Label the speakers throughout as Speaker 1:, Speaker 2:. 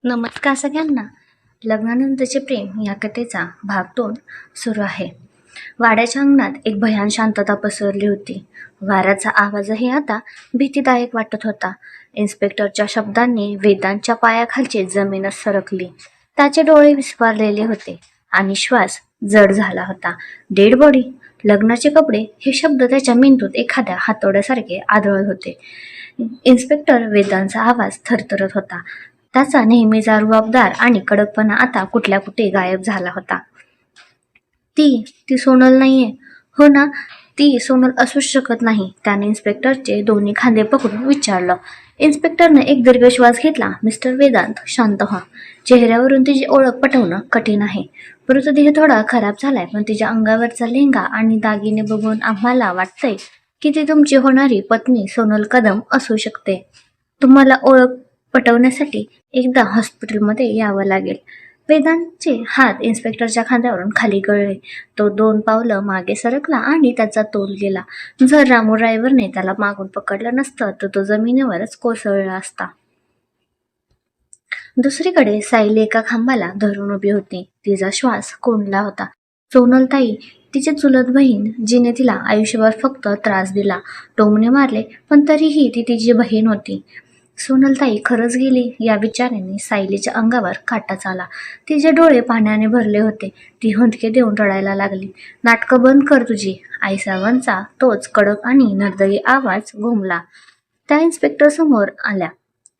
Speaker 1: नमस्कार सगळ्यांना. लग्नानंतरचे प्रेम या कथेचा भाग 2 सुरू आहे. वाड्याच्या अंगणात एक भयान शांतता पसरली होती. वाऱ्याचा आवाजही आता भीतीदायक वाटत होता. इन्स्पेक्टरच्या शब्दांनी वेदांच्या पायाखालची जमीनच सरकली. त्याचे डोळे विस्फारलेले होते आणि श्वास जड झाला होता. डेड बॉडी, लग्नाचे कपडे हे शब्द त्याच्या मेंदूत एखाद्या हातोड्यासारखे आदळत होते. इन्स्पेक्टर वेदांचा आवाज थरथरत होता. त्याचा नेहमीचा रुबाबदार आणि कडकपणा आता कुठल्या कुठे गायब झाला होता. ती सोनल नाहीये. हो ना, ती सोनल असूच शकत नाही. त्याने इन्स्पेक्टरचे दोन्ही खांदे पकडून विचारलं. इन्स्पेक्टरने एक दीर्घ श्वास घेतला. मिस्टर वेदांत, शांत व्हा. चेहऱ्यावरून तिची ओळख पटवणं कठीण आहे, परंतु देह थोडा खराब झालाय. पण तिच्या अंगावरचा लेंगा आणि दागिने बघून आम्हाला वाटतंय की ती तुमची होणारी पत्नी सोनल कदम असू शकते. तुम्हाला ओळख पटवण्यासाठी एकदा हॉस्पिटलमध्ये यावं लागेल. वेदांतचे हात इन्स्पेक्टरच्या खांद्यावरून खाली गळले. तो 2 पावलं मागे सरकला आणि त्याचा तोल गेला. जर रामू ड्रायव्हरने त्याला मागून पकडलं नसतं तर तो जमिनीवरच कोसळला असता. दुसरीकडे सायली एका खांबाला धरून उभी होती. तिचा श्वास कोंडला होता. सोनलताई, तिची चुलत बहीण, जिने तिला आयुष्यभर फक्त त्रास दिला, टोमणे मारले, पण तरीही ती तिची बहीण होती. सोनलताई खरंच गेली या विचाराने सायलीच्या अंगावर काटाच आला. तिचे डोळे पाण्याने भरले होते. ती हुंदके देऊन रडायला लागली. नाटकं बंद कर तुझी. आईसाहेबांचा तोच कडक आणि निर्दयी आवाज घुमला. त्या इन्स्पेक्टर समोर आल्या.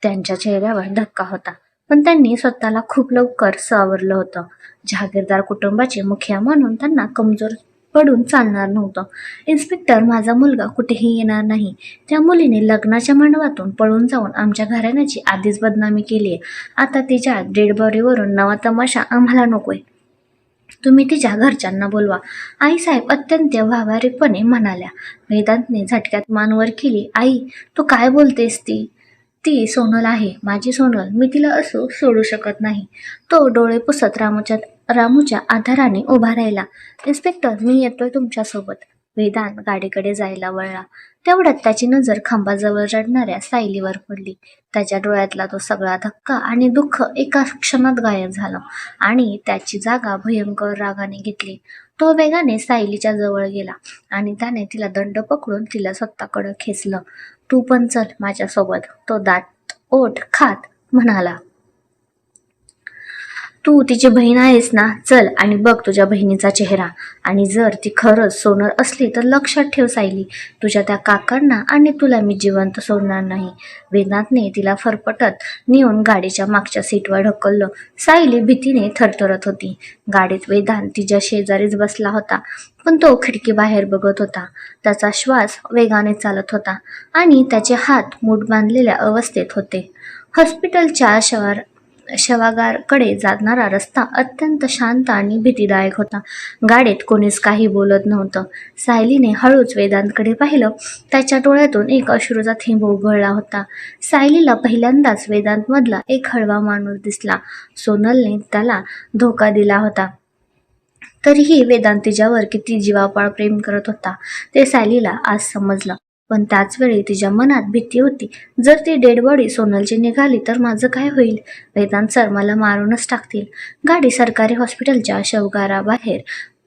Speaker 1: त्यांच्या चेहऱ्यावर धक्का होता, पण त्यांनी स्वतःला खूप लवकर सावरलं होतं. जहागीरदार कुटुंबाचे मुखिया म्हणून त्यांना कमजोर पडून चालणार नव्हतं. इन्स्पेक्टर, माझा मुलगा कुठेही येणार नाही. त्या मुलीने लग्नाच्या मंडपातून पळून जाऊन आमच्या घराण्याची आधीच बदनामी केली आहे. आता तिच्या डेड बॉडीवरून नवा तमाशा आम्हाला नकोय. तुम्ही तिच्या घरच्यांना बोलवा. आईसाहेब अत्यंत व्यावहारिकपणे म्हणाल्या. वेदांतने झटक्यात मान वर केली. आई, तू काय बोलतेस? ती सोनल आहे, माझी सोनल. मी तिला असं सोडू शकत नाही. तो डोळे पुसत रामूच्या आधाराने उभा राहिला. इन्स्पेक्टर, मी येतोय तुमच्यासोबत. वेदांत गाडीकडे जायला वळला. तेवढ्यात त्याची नजर खांबाजवळ रडणाऱ्या सायलीवर पडली. त्याच्या डोळ्यातला तो सगळा धक्का आणि दुःख एका क्षणात गायब झालं आणि त्याची जागा भयंकर रागाने घेतली. तो वेगाने सायलीच्या जवळ गेला आणि त्याने तिला दंड पकडून तिला स्वतःकडे खेचलं. तू पण चल माझ्यासोबत, तो दात ओठ खात म्हणाला. तू तिची बहीण आहेस ना? चल आणि बघ तुझ्या बहिणीचा चेहरा. आणि जर ती खरंच सोनल असली तर लक्षात ठेव सायली, तुझ्या त्या काकांना आणि तुला मी जिवंत सोडणार नाही. वेदांतने तिला फरफटत नेऊन गाडीच्या मागच्या सीटवर ढकललं. सायली भीतीने थरथरत होती. गाडीत वेदांत तिच्या शेजारीच बसला होता, पण तो खिडकी बाहेर बघत होता. त्याचा श्वास वेगाने चालत होता आणि त्याचे हात मूठ बांधलेल्या अवस्थेत होते. हॉस्पिटलच्या शवागारकडे जाणारा रस्ता अत्यंत शांत आणि भीतीदायक होता. गाडीत कोणीच काही बोलत नव्हतं. सायलीने हळूच वेदांतकडे पाहिलं. त्याच्या डोळ्यातून एक अश्रूचा थेंब उघळला होता. सायलीला पहिल्यांदाच वेदांतमधला एक हळवा माणूस दिसला. सोनलने त्याला धोका दिला होता, तरीही वेदांत तिच्यावर किती जीवापाड प्रेम करत होता ते सायलीला आज समजलं. पण त्याच वेळी तिच्या मनात भीती होती. जर ती डेड बॉडी सोनलची निघाली तर माझं काय होईल? वेदांत सर मला मारूनच टाकतील. गाडी सरकारी हॉस्पिटलच्या शवगाराबाहेर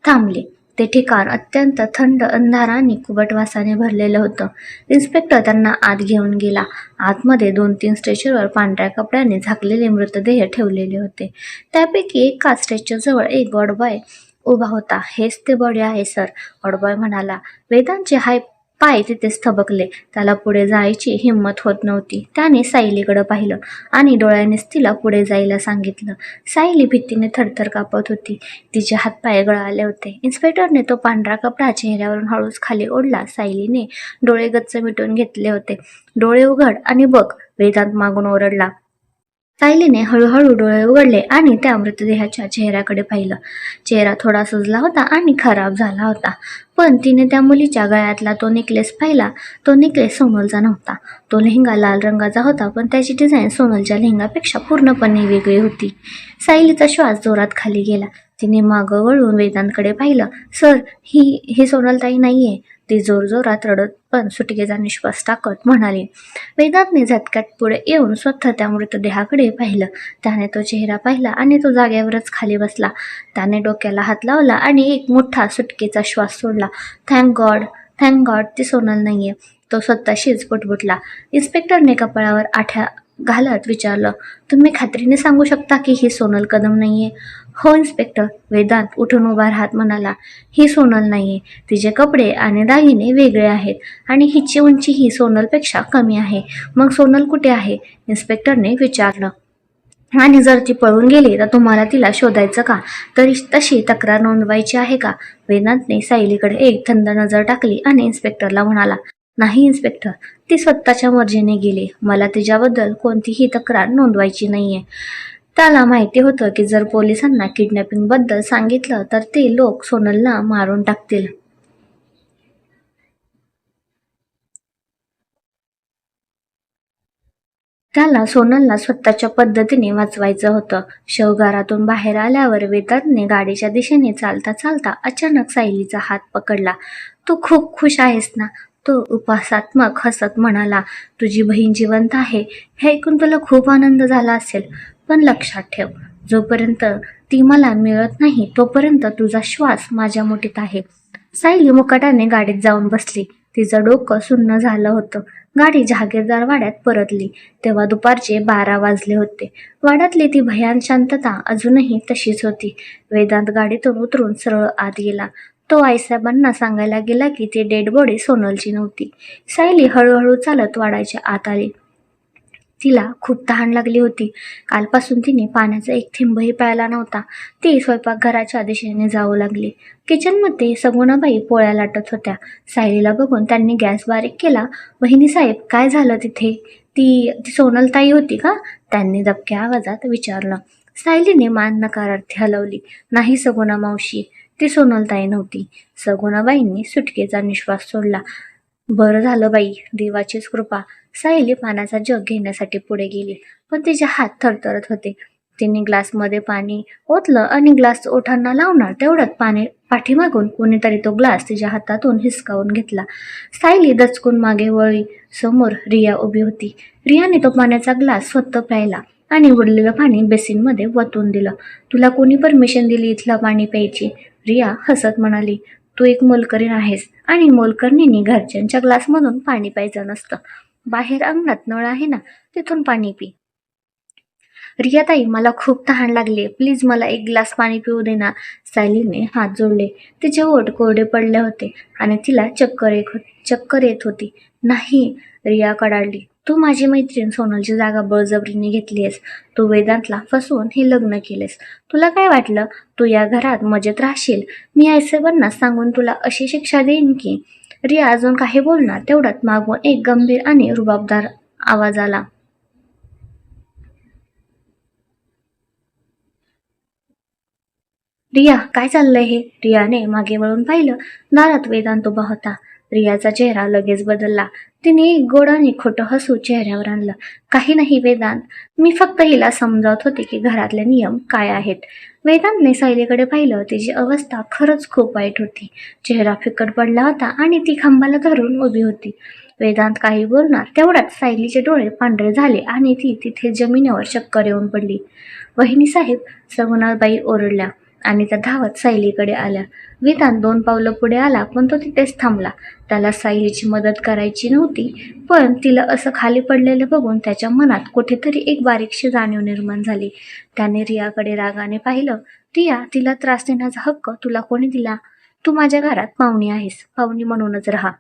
Speaker 1: थांबली. ते ठिकाण अत्यंत थंड, अंधार आणि कुबट वासाने भरलेलं होतं. इन्स्पेक्टर त्यांना आत घेऊन गेला. आतमध्ये 2-3 स्ट्रेचरवर पांढऱ्या कपड्याने झाकलेले मृतदेह ठेवलेले होते. त्यापैकी एका स्ट्रेचरजवळ एक गॉडबॉय उभा होता. हेच ते बॉडी आहे सर, गॉडबॉय म्हणाला. वेदांतचे पाय तिथेच थबकले. त्याला पुढे जायची हिंमत होत नव्हती. त्याने सायलीकडे पाहिलं आणि डोळ्यानेच तिला पुढे जायला सांगितलं. सायली भीतीने थरथर कापत होती. तिचे हातपाय गळाले होते. इन्स्पेक्टरने तो पांढरा कपडा चेहऱ्यावरून हळूच खाली ओढला. सायलीने डोळे गच्च मिटून घेतले होते. डोळे उघड आणि बघ, वेदांत मागून ओरडला. सायलीने हळूहळू डोळे उघडले आणि त्या मृतदेहाच्या चेहऱ्याकडे पाहिलं. चेहरा थोडा सुजला होता आणि खराब झाला होता, पण तिने त्या मुलीच्या गळ्यातला तो नेकलेस पाहिला. तो नेकलेस सोनलचा नव्हता. तो लेहंगा लाल रंगाचा होता, पण त्याची डिझाईन सोनलच्या लेहंगापेक्षा पूर्णपणे वेगळी होती. सायलीचा श्वास जोरात खाली गेला. तिने मागं वळून वेदांतकडे पाहिलं. सर, ही सोनलताई नाहीये. ती जोरजोरात रडत पण सुटकेचा निश्वास टाकत म्हणाली. वेदांतने झटक्यात पुढे येऊन स्वतः त्या मृतदेहाकडे पाहिलं. त्याने तो चेहरा पाहिला आणि तो जागेवरच खाली बसला. त्याने डोक्याला हात लावला आणि एक मोठा सुटकेचा श्वास सोडला. थँक गॉड, थँक गॉड, ती सोनल नाहीये, तो स्वतःशीच पुटपुटला. इन्स्पेक्टरने कपाळावर आठ्या घालत विचारलं, तुम्ही खात्रीने सांगू शकता की ही सोनल कदम नाहीये? हो इन्स्पेक्टर, वेदांत उठून उभा राहत म्हणाला. ही सोनल नाहीये. तिचे कपडे आणि दागिने वेगळे आहेत आणि हिची उंची ही सोनलपेक्षा कमी आहे. मग सोनल कुठे आहे? इन्स्पेक्टरने विचारलं. आणि जर ती पळून गेली तर तुम्हाला तिला शोधायचं का? तरी तशी तक्रार नोंदवायची आहे का? वेदांतने सायलीकडे एक थंड नजर टाकली आणि इन्स्पेक्टरला म्हणाला, नाही इन्स्पेक्टर, ती स्वतःच्या मर्जीने गेली. मला तिच्याबद्दल कोणतीही तक्रार नोंदवायची नाहीये. त्याला माहिती होतं की जर पोलिसांना किडनॅपिंगबद्दल सांगितलं तर ते लोक सोनलला मारून टाकतील. त्याला सोनलला स्वतःच्या पद्धतीने वाचवायचं होतं. शवगारातून बाहेर आल्यावर वेदांतने गाडीच्या दिशेने चालता चालता अचानक सायलीचा हात पकडला. तू खूप खुश आहेस ना? तो उपहासात्मक हसत म्हणाला. तुझी बहीण जिवंत आहे हे ऐकून तुला खूप आनंद झाला असेल, पण लक्षात ठेव, जोपर्यंत ती मला मिळत नाही तोपर्यंत तुझा श्वास माझ्या मुठीत आहे. सायली मुकाट्याने गाडीत जाऊन बसली. तिचं डोकं सुन्न झालं होतं. गाडी जहागीरदार वाड्यात परतली तेव्हा दुपारचे 12 वाजले होते. वाड्यातली ती भयान शांतता अजूनही तशीच होती. वेदांत गाडीतून उतरून सरळ आत गेला. तो आईसाहेबांना सांगायला गेला की ती डेड बॉडी सोनलची नव्हती. सायली हळूहळू चालत वाड्याच्या आत आली. तिला खूप तहान लागली होती. कालपासून तिने पाण्याचा एक थेंबही प्यायला नव्हता. ती स्वयंपाकघराच्या दिशेने जाऊ लागली. किचनमध्ये सगुणाबाई पोळ्या लाटत होत्या. सायलीला बघून त्यांनी गॅस बारीक केला. वहिनीसाहेब, काय झालं तिथे? ती ती सोनलताई होती का? त्यांनी दबक्या आवाजात विचारलं. सायलीने मान नकारार्थी हलवली. नाही सगुणा मावशी, ती सोनलताई नव्हती. सगुणाबाईंनी सुटकेचा निश्वास सोडला. बरं झालं बाई, देवाचीच कृपा. सायली पाण्याचा जग घेण्यासाठी पुढे गेली, पण तिचे हात थरथरत होते. तिने ग्लासमध्ये पाणी ओतलं आणि ग्लास ओठांना लावणार तेवढ्यात पाठीमागून कोणीतरी तो ग्लास तिच्या हातातून हिसकावून घेतला. सायली दचकून मागे वळली. समोर रिया उभी होती. रियाने तो पाण्याचा ग्लास स्वतः प्यायला आणि उरलेलं पाणी बेसिनमध्ये वतून दिलं. तुला कोणी परमिशन दिली इथलं पाणी प्यायची? रिया हसत म्हणाली. तू एक मोलकरीण आहेस आणि मोलकरणींनी घरच्यांच्या ग्लासमधून पाणी प्यायचं नसतं. बाहेर अंगणात नळ आहे ना, तिथून पाणी पी. रियाताई, मला खूप तहान लागली, प्लीज मला एक ग्लास पाणी पिऊ दे ना. सायलीने हात जोडले. तिचे ओठ कोरडे पडले होते आणि तिला चक्कर येत होती. नाही, रिया कडाडली. तू माझी मैत्रीण सोनलची जागा बळजबरीने घेतलीयस. तू वेदांतला फसवून हे लग्न केलेस. तुला काय वाटलं तू या घरात मजेत राहशील? मी आईसाहेबांना सांगून तुला अशी शिक्षा देईन की. रिया अजून काही बोलणार तेवढ्यात मागून एक गंभीर आणि रुबाबदार आवाज आला. रिया, काय चाललंय हे? रियाने मागे वळून पाहिलं. दारात वेदांत उभा होता. रियाचा चेहरा लगेच बदलला. तिने एक गोड आणि खोटं हसू चेहऱ्यावर आणलं. काही नाही वेदांत, मी फक्त हिला समजावत होते की घरातले नियम काय आहेत. वेदांतने सायलीकडे पाहिलं. तिची अवस्था खरंच खूप वाईट होती. चेहरा फिकट पडला होता आणि ती खांबाला धरून उभी होती. वेदांत काही बोलणार तेवढ्यात सायलीचे डोळे पांढरे झाले आणि ती तिथे जमिनीवर चक्कर येऊन पडली. वहिनीसाहेब, सगुणाबाई ओरडल्या आणि त्या धावत सायलीकडे आल्या. वेदांत 2 पावलं पुढे आला, पण तो तिथेच थांबला. त्याला सायलीची मदत करायची नव्हती, पण तिला असं खाली पडलेलं बघून त्याच्या मनात कुठेतरी एक बारीकशी जाणीव निर्माण झाली. त्याने रियाकडे रागाने पाहिलं. रिया, तिला त्रास देण्याचा हक्क तुला कोणी दिला? तू माझ्या घरात पाहुणी आहेस, पाहुणी म्हणूनच राहा.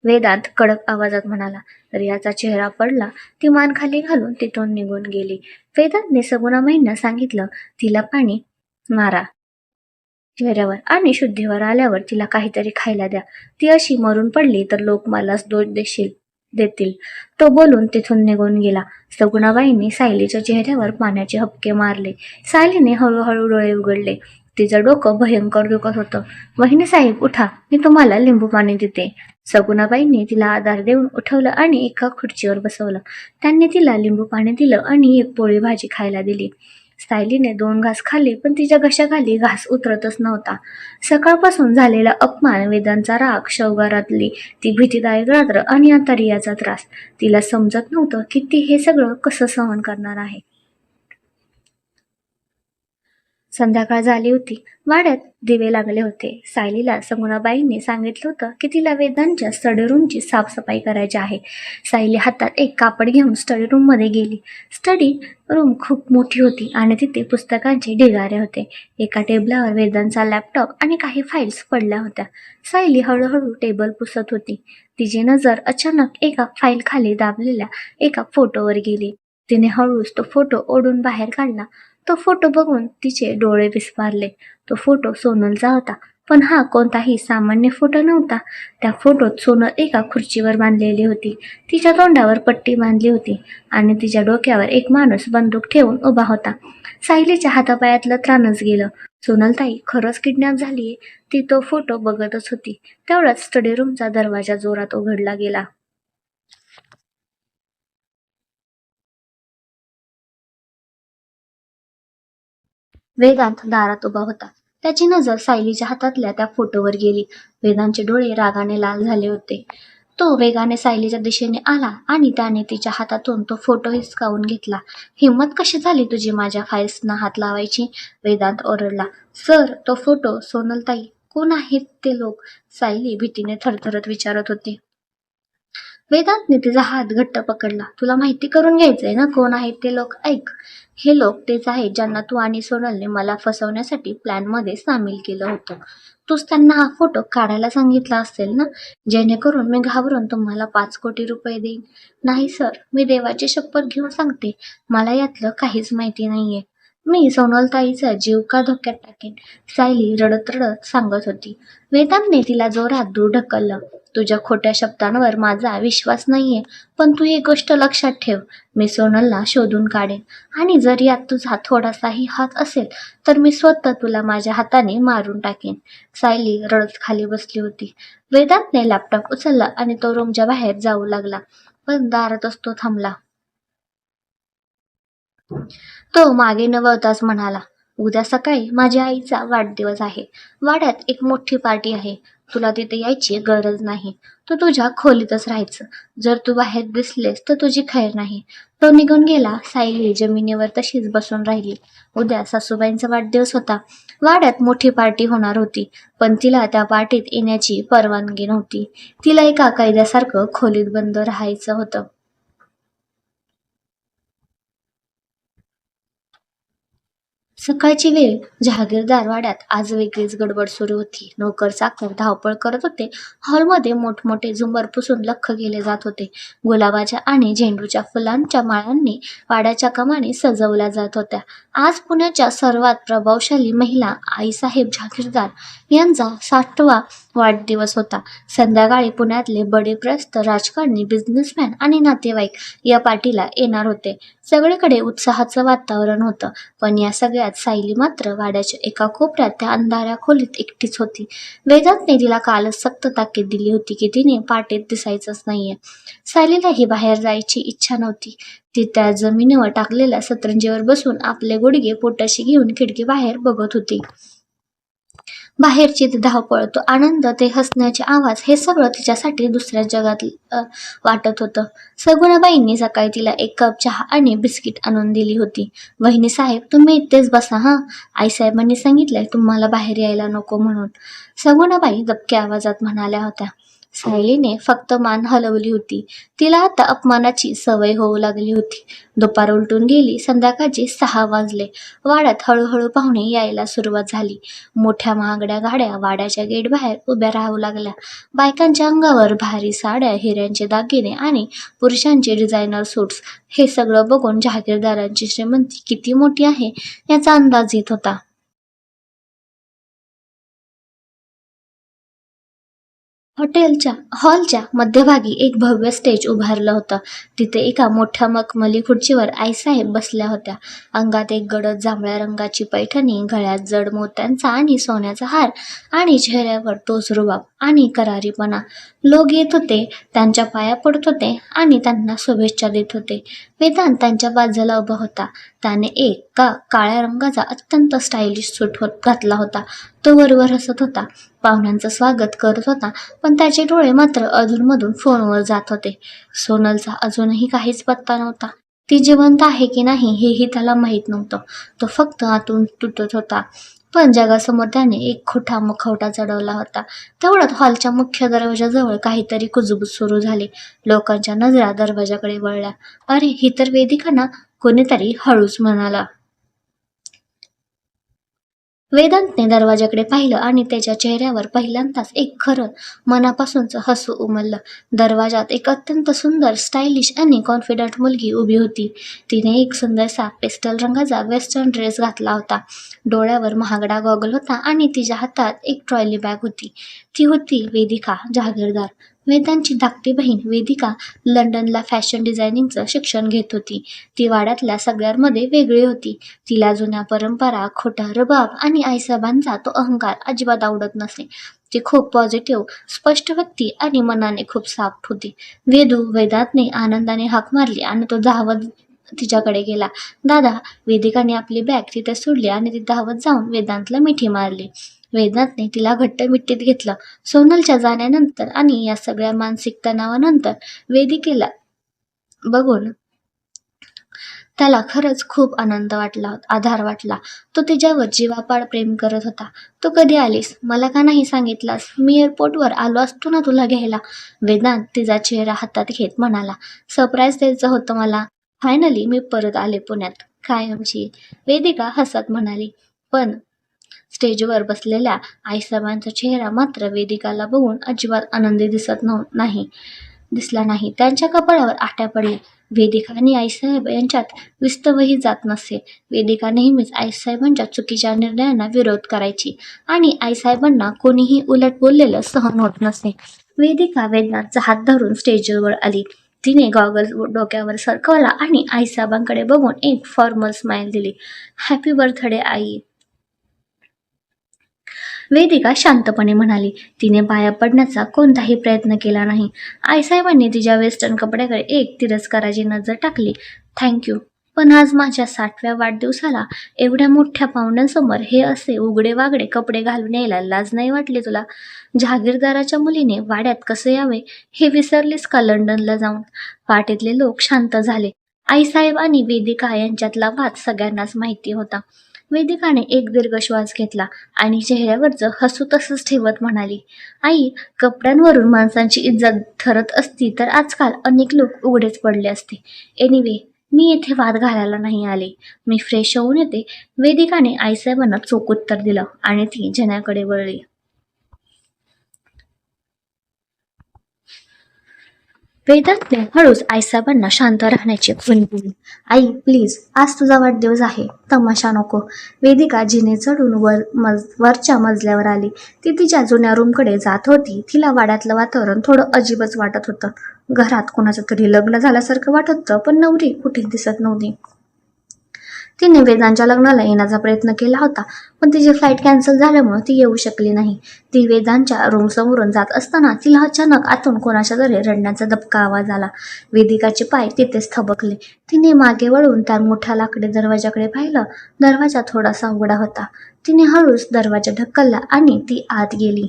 Speaker 1: वेदांत कडक आवाजात म्हणाला. रियाचा चेहरा पडला. ती मान खाली घालून तिथून निघून गेली. वेदांतने सगुणाबाईंना सांगितलं, तिला पाणी मारा चेहऱ्यावर आणि शुद्धीवर आल्यावर तिला काहीतरी खायला द्या. ती अशी मरून पडली तर लोक मलाच दोष देतील. तो बोलून तिथून निघून गेला. सगुणाबाईंनी सायलीच्या चेहऱ्यावर पाण्याचे हपके मारले. सायलीने हळूहळू डोळे उघडले. तिचं डोकं भयंकर दुखत होतं. वहिनीसाहेब, उठा, मी तुम्हाला लिंबू पाणी देते. सगुणाबाईंनी तिला आधार देऊन उठवलं आणि एका खुर्चीवर बसवलं. त्यांनी तिला लिंबू पाणी दिलं आणि एक पोळी भाजी खायला दिली. सायलीने 2 घास खाल्ले पण तिच्या घशाखाली घास उतरतच नव्हता. सकाळपासून झालेला अपमान, वेदांचा राग, शवगारातली ती भीतीदायक रात्र आणि आता रियाचा त्रास. तिला समजत नव्हतं की ती हे सगळं कसं सहन करणार आहे. संध्याकाळ झाली होती. वाड्यात दिवे लागले होते. सायलीला सगुणाबाईंनी सांगितलं होतं की तिला वेदांच्या स्टडी रूमची साफसफाई करायची आहे. सायली हातात एक कापड घेऊन स्टडी रूममध्ये गेली. स्टडी रूम खूप मोठी होती आणि तिथे पुस्तकांचे ढिगारे होते. एका टेबलावर वेदांचा लॅपटॉप आणि काही फाईल्स पडल्या होत्या. सायली हळूहळू टेबल पुसत होती. तिची नजर अचानक एका फाईल खाली दाबलेल्या एका फोटोवर गेली. तिने हळूच तो फोटो ओढून बाहेर काढला. तो फोटो बघून तिचे डोळे विस्फारले. तो फोटो सोनलचा होता. पण हा कोणताही सामान्य फोटो नव्हता. त्या फोटोत सोनल एका खुर्चीवर बांधलेली होती. तिच्या तोंडावर पट्टी बांधली होती आणि तिच्या डोक्यावर एक माणूस बंदूक ठेवून उभा होता. सायलीच्या हातापायातलं त्राणच गेलं. सोनलताई खरंच किडनॅप झालीये. ती तो फोटो बघतच होती. तेवढ्यात स्टडी रूमचा दरवाजा जोरात उघडला गेला. वेदांत दारात उभा होता. त्याची नजर सायलीच्या हातातल्या त्या फोटोवर गेली. वेदांतचे डोळे रागाने लाल झाले होते. तो वेगाने सायलीच्या दिशेने आला आणि त्याने तिच्या हातातून तो फोटो हिसकावून घेतला. हिम्मत कशी झाली तुझी माझ्या फाईल्सना हात लावायची? वेदांत ओरडला. सर, तो फोटो. सोनलताई, कोण आहेत ते लोक? सायली भीतीने थरथरत विचारत होती. वेदांतने तिचा हात घट्ट पकडला. तुला माहिती करून घ्यायचंय ना कोण आहेत ते लोक? ऐक, हे लोक तेच आहेत ज्यांना तू आणि सोनलने मला फसवण्यासाठी प्लॅनमध्ये सामील केलं होतं. तूच त्यांना हा फोटो काढायला सांगितला असेल ना, जेणेकरून मी घाबरून तुम्हाला 5 कोटी रुपये देईन. नाही सर, मी देवाची शपथ घेऊन सांगते, मला यातलं काहीच माहिती नाहीये. मी सोनलताईचा जीव का धोक्यात टाकेन? सायली रडत रडत सांगत होती. वेदांतने तिला जोरात दूर ढकललं. तुझ्या खोट्या शब्दांवर माझा विश्वास नाहीये, पण तू एक गोष्ट लक्षात ठेव. मी सोनलला शोधून काढेन आणि जर यात तुझा थोडासाही हात असेल तर मी स्वतः तुला माझ्या हाताने मारून टाकेन. सायली रडत खाली बसली होती. वेदांतने लॅपटॉप उचलला आणि तो रूमच्या बाहेर जाऊ लागला. पण दारातच तो थांबला. तो मागे न वळताच म्हणाला, उद्या सकाळी माझ्या आईचा वाढदिवस आहे. वाड्यात एक मोठी पार्टी आहे. तुला तिथे यायची गरज नाही. तू तुझ्या खोलीतच राहायचं. जर तू बाहेर दिसलेस तर तुझी खैर नाही. तो निघून गेला. सायली जमिनीवर तशीच बसून राहिली. उद्या सासूबाईंचा वाढदिवस होता. वाड्यात मोठी पार्टी होणार होती, पण तिला त्या पार्टीत येण्याची परवानगी नव्हती. तिला एका कैद्यासारखं खोलीत बंद राहायचं होतं. सकाळची वेळ. जहागीरदार वाड्यात आज वेगळीच गडबड सुरू होती. नोकर चाकर धावपळ करत होते. हॉलमध्ये मोठमोठे झुंबर पुसून लख्ख केले जात होते. गुलाबाच्या आणि झेंडूच्या फुलांच्या माळांनी वाड्याच्या कमानी सजवल्या जात होत्या. आज पुण्याच्या सर्वात प्रभावशाली महिला आईसाहेब जहागीरदार यांचा 60वा वाढदिवस होता. संध्याकाळी पुण्यातले बडेप्रस्थ राजकारणी, बिझनेसमॅन आणि नातेवाईक या पार्टीला येणार होते. सगळीकडे उत्साहाचं वातावरण होतं. पण या सगळ्यात सायली मात्र वाड्याच्या एका कोपऱ्यात त्या अंधाऱ्या खोलीत एकटीच होती. वेदांतने तिला कालच सक्त ताकीद दिली होती की तिने पार्टीत दिसायचंच नाहीये. सायलीलाही बाहेर जायची इच्छा नव्हती. ती त्या जमिनीवर टाकलेल्या सतरंजीवर बसून आपले गुडघे पोटाशी घेऊन खिडकीबाहेर बघत होती. बाहेरची ती धावपळ, तो आनंद, ते हसण्याचे आवाज, हे सगळं तिच्यासाठी दुसऱ्याच जगात वाटत होतं. सगुणाबाईंनी सकाळी तिला एक कप चहा आणि बिस्किट आणून दिली होती. वहिनी साहेब, तुम्ही इथेच बसा हां. आईसाहेबांनी सांगितलंय तुम्हाला बाहेर यायला नको म्हणून, सगुणाबाई दबक्या आवाजात म्हणाल्या होत्या. सायलीने फक्त मान हलवली होती. तिला आता अपमानाची सवय होऊ लागली होती. दुपार उलटून गेली. संध्याकाळचे 6 वाजले. वाड्यात हळूहळू पाहुणे यायला सुरुवात झाली. मोठ्या महागड्या गाड्या वाड्याच्या गेट बाहेर उभ्या राहू लागल्या. बायकांच्या अंगावर भारी साड्या, हिऱ्यांचे दागिने आणि पुरुषांचे डिझायनर सूट्स. हे सगळं बघून जहागीरदारांची श्रीमंती किती मोठी आहे याचा अंदाज येत होता. हॉटेलच्या हॉलच्या मध्यभागी एक भव्य स्टेज उभारलं होतं. तिथे एका मोठ्या मखमली खुर्चीवर आईसाहेब बसल्या होत्या. अंगात एक गडद जांभळ्या रंगाची पैठणी, गळ्यात जड मोत्यांचा आणि सोन्याचा हार आणि चेहऱ्यावर तोच रुबाब आणि करारीपणा. लोक येत होते, त्यांच्या पाया पडत होते आणि त्यांना शुभेच्छा देत होते. वेदांत त्यांच्या बाजूला उभा होता. त्याने एक काळ्या रंगाचा अत्यंत स्टायलिश सूट घातला होता. तो वरवर हसत होता, पाहुण्यांचं स्वागत करत होता, पण त्याचे डोळे मात्र अधूनमधून फोनवर जात होते. सोनलचा अजूनही काहीच पत्ता नव्हता. ती जिवंत आहे की नाही हेही त्याला माहीत नव्हतं. तो फक्त आतून तुटत होता. पण जगासमोर त्याने एक खोटा मुखवटा चढवला होता. तेवढ्यात हॉलच्या मुख्य दरवाजाजवळ काहीतरी कुजबूज सुरू झाली. लोकांच्या नजरा दरवाजाकडे वळल्या. अरे, ही तर वेदिका ना, कोणीतरी हळूच म्हणाला. वेदांतने दरवाजाकडे पाहिलं आणि त्याच्या चेहऱ्यावर पहिल्यांदाच एक खरं मनापासूनचं हसू उमललं. दरवाजात एक अत्यंत सुंदर, स्टायलिश आणि कॉन्फिडंट मुलगी उभी होती. तिने एक सुंदरसा पेस्टल रंगाचा वेस्टर्न ड्रेस घातला होता. डोळ्यावर महागडा गॉगल होता आणि तिच्या हातात एक ट्रॉली बॅग होती. ती होती वेदिका जागीरदार. वेदांची धाकटी बहीण वेदिका लंडनला फॅशन डिझायनिंगचं शिक्षण घेत होती. ती वाड्यातल्या सगळ्यांमध्ये वेगळी होती. तिला जुन्या परंपरा, खोटा रुबाब आणि आईसाहेबांचा तो अहंकार अजिबात आवडत नसे. ती खूप पॉझिटिव्ह, स्पष्ट व्यक्ती आणि मनाने खूप साफ होती. वेदांतने आनंदाने हाक मारली आणि तो धावत तिच्याकडे गेला. दादा, वेदिकाने आपली बॅग तिथे सोडली आणि ती धावत जाऊन वेदांतला मिठी मारली. वेदांतने तिला घट्ट मिठीत घेतलं. सोनलच्या जाण्यानंतर आणि या सगळ्या मानसिक तणावानंतर वेदिकेला बघून त्याला खरंच खूप आधार वाटला. तो तिच्यावर जीवापाड प्रेम करत होता. तू कधी आलीस? मला का नाही सांगितलंस? मी एअरपोर्टवर आलो असतो ना तुला घ्यायला. वेदांत तिचा चेहरा हातात घेत म्हणाला. सरप्राईज द्यायचं होतं मला. फायनली मी परत आले पुण्यात, कायमची. वेदिका हसत म्हणाली. पण स्टेजवर बसलेल्या आईसाहेबांचा चेहरा मात्र वेदिकाला बघून अजिबात आनंदी दिसला नाही. त्यांच्या कपाळावर आट्या पडल्या. वेदिका आणि आईसाहेब यांच्यात विस्तवही जात नसे. वेदिका नेहमीच आईसाहेबांच्या चुकीच्या निर्णयांना विरोध करायची आणि आईसाहेबांना कोणीही उलट बोललेलं सहन होत नसे. वेदिका वेदांतचा हात धरून स्टेजवर आली. तिने गॉगल डोक्यावर सरकवला आणि आईसाहेबांकडे बघून एक फॉर्मल स्माईल दिली. हॅपी बर्थडे आई. वेदिका शांतपणे म्हणाली. तिने पाया पडण्याचा कोणताही प्रयत्न केला नाही. आईसाहेबांनी तिच्या वेस्टर्न कपड्याकडे एक तिरस्काराची नजर टाकली. थँक्यू, पण आज माझ्या 60व्या वाढदिवसाला एवढ्या मोठ्या पाहुण्यांसमोर हे असे उघडे वागडे कपडे घालून यायला लाज नाही वाटली तुला? जहागीरदाराच्या मुलीने वाड्यात कसं यावे हे विसरलीस का लंडनला जाऊन? पाटीतले लोक शांत झाले. आईसाहेब आणि वेदिका यांच्यातला वाद सगळ्यांनाच माहिती होता. वेदिकाने एक दीर्घ श्वास घेतला आणि चेहऱ्यावरचं हसू तसंच ठेवत म्हणाली. आई, कपड्यांवरून माणसांची इज्जत ठरत असती तर आजकाल अनेक लोक उघडेच पडले असते. एनिवे, मी येथे वाद घालायला नाही आले. मी फ्रेश होऊन येते. वेदिकाने आईसाहेबांना चोख उत्तर दिलं आणि ती जनाकडे वळली. वेदांतने हळूच आईसाहेबांना शांत राहण्याची खूण दिली. आई, प्लीज, आज तुझा वाढदिवस आहे, तमाशा नको. वेदिका जिने चढून वरच्या मजल्यावर आली. ती तिच्या जुन्या रूमकडे जात होती. तिला वाड्यातलं वातावरण थोडं अजीबच वाटत होतं. घरात कोणाचं तरी लग्न झाल्यासारखं वाटत होतं, पण नवरी कुठेच दिसत नव्हती. तिने वेदांच्या लग्नाला येण्याचा प्रयत्न केला होता, पण तिची फ्लाईट कॅन्सल झाल्यामुळे ती येऊ शकली नाही. ती वेदांच्या रूमसमोरून जात असताना तिला अचानक आतून कोणाच्या तरी रडण्याचा दबका आवाज आला. वेदिकाचे पाय तिथेच थबकले. तिने मागे वळून त्या मोठ्या लाकडी दरवाजाकडे पाहिलं. दरवाजा थोडासा उघडा होता. तिने हळूच दरवाजा ढकलला आणि ती आत गेली.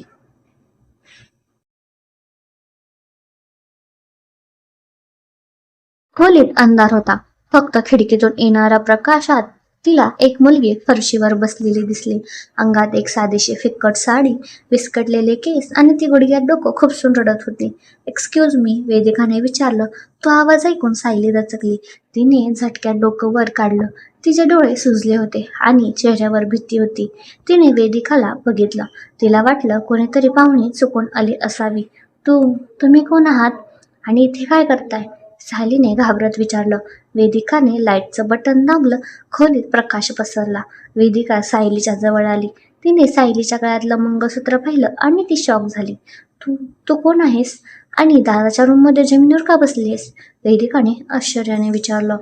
Speaker 1: खोलीत अंधार होता. फक्त खिडकीतून येणाऱ्या प्रकाशात तिला एक मुलगी फरशीवर बसलेली दिसली. अंगात एक साधीशी फिक्कट साडी, विस्कटलेले केस आणि ती गुडघ्यात डोकं खुपसून रडत होती. एक्सक्यूज मी, वेदिकाने विचारलं. तो आवाज ऐकून सायली दचकली. तिने झटक्यात डोकं वर काढलं. तिचे डोळे सुजले होते आणि चेहऱ्यावर भीती होती. तिने वेदिकाला बघितलं. तिला वाटलं कोणीतरी पाहुणी चुकून आली असावी. तुम्ही कोण आहात आणि इथे काय करताय? सायलीने घाबरत विचारलं. वेदिकाने लाईटचं बटन दाबलं. खोलीत प्रकाश पसरला. वेदिका सायलीच्या जवळ आली. तिने सायलीच्या गळ्यातलं मंगळसूत्र पाहिलं आणि ती शॉक झाली. तू तू कोण आहेस? आणि दादाच्या रूममध्ये जमिनीवर का बसली आहेस? वेदिकाने आश्चर्याने विचारलं.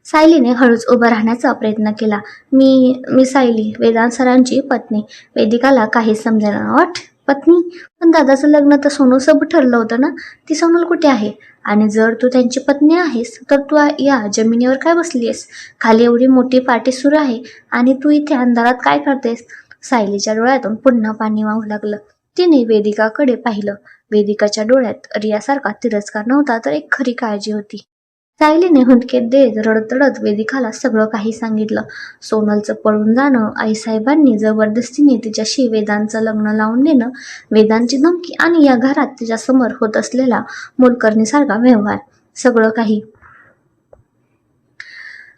Speaker 1: सायलीने हळूच उभं राहण्याचा प्रयत्न केला. मी सायली, वेदांत सरांची पत्नी. वेदिकाला काहीच समजेना. वाट पत्नी? पण दादाचं लग्न तर सोनूसोबत ठरलं होतं ना? ती सोनल कुठे आहे? आणि जर तू त्यांची पत्नी आहेस तर तू या जमिनीवर काय बसली आहेस? खाली एवढी मोठी पार्टी सुरू आहे आणि तू इथे अंधारात काय करतेस? सायलीच्या डोळ्यातून पुन्हा पाणी वाहू लागलं. तिने वेदिकाकडे पाहिलं. वेदिकाच्या डोळ्यात रियासारखा तिरस्कार नव्हता तर एक खरी काळजी होती. सायलीने हुंदके देत रडत रडत वेदिकाला सगळं काही सांगितलं. सोनलचं पळून जाणं, आईसाहेबांनी जबरदस्तीने तिच्याशी वेदांचं लग्न लावून देणं, वेदांची धमकी आणि या घरात तिच्यासमोर होत असलेला मोलकरणीसारखा व्यवहार. सगळं काही.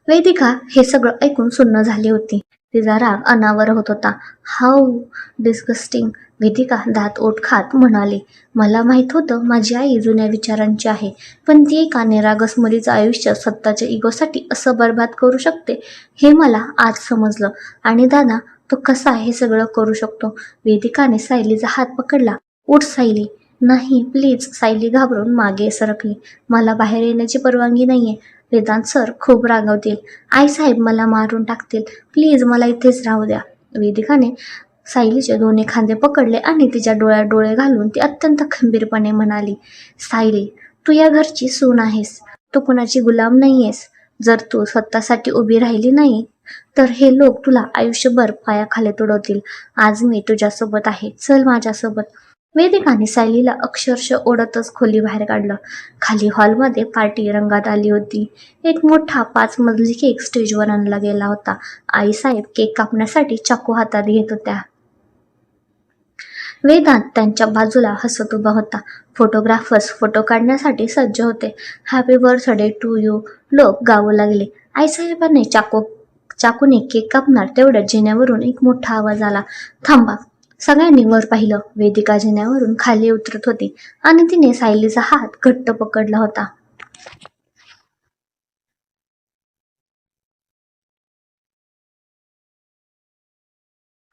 Speaker 1: वेदिका हे सगळं ऐकून सुन्न झाली होती. तिचा राग अनावर होत होता. How disgusting. वेदिका दात ओठ खात म्हणाली. मला माहित होतं माझी आई जुन्या विचारांची आहे, पण ती एका निरागस मुलीचं आयुष्य स्वतःच्या इगोसाठी असं बर्बाद करू शकते हे मला आज समजलं. आणि दादा तो कसा हे सगळं करू शकतो? वेदिकाने सायलीचा हात पकडला. उठ सायली. नाही प्लीज. सायली घाबरून मागे सरकली. मला बाहेर येण्याची परवानगी नाहीये. वेदांत सर खूप रागावतील. आईसाहेब मला मारून टाकतील. प्लीज मला इथेच राहू द्या. वेदिकाने सायलीचे दोन्ही खांदे पकडले आणि तिच्या डोळ्यात डोळे घालून ती अत्यंत खंबीरपणे म्हणाली. सायली, तू या घरची सून आहेस. तू कुणाची गुलाम नाहीयेस. जर तू स्वतःसाठी उभी राहिली नाही तर हे लोक तुला आयुष्यभर पायाखाली तुडवतील. आज मी तुझ्यासोबत आहे. चल माझ्यासोबत. वेदिकाने सायलीला अक्षरशः ओढतच खोली बाहेर काढलं. खाली हॉलमध्ये पार्टी रंगात आली होती. एक मोठा 5 मजली केक स्टेजवर आणला गेला होता. आईसाहेब केक कापण्यासाठी चाकू हातात घेत होत्या. वेदांत त्यांच्या बाजूला हसत उभा होता. फोटोग्राफर्स फोटो काढण्यासाठी सज्ज होते. हॅपी बर्थडे टू यू लोक गाऊ लागले. आईसाहेबांनी चाकूने केक कापणार तेवढ्यात जिन्यावरून एक मोठा आवाज आला. थांबा. सगळ्यांनी वर पाहिलं. वेदिका जिन्यावरून खाली उतरत होती आणि तिने सायलीचा हात घट्ट पकडला होता.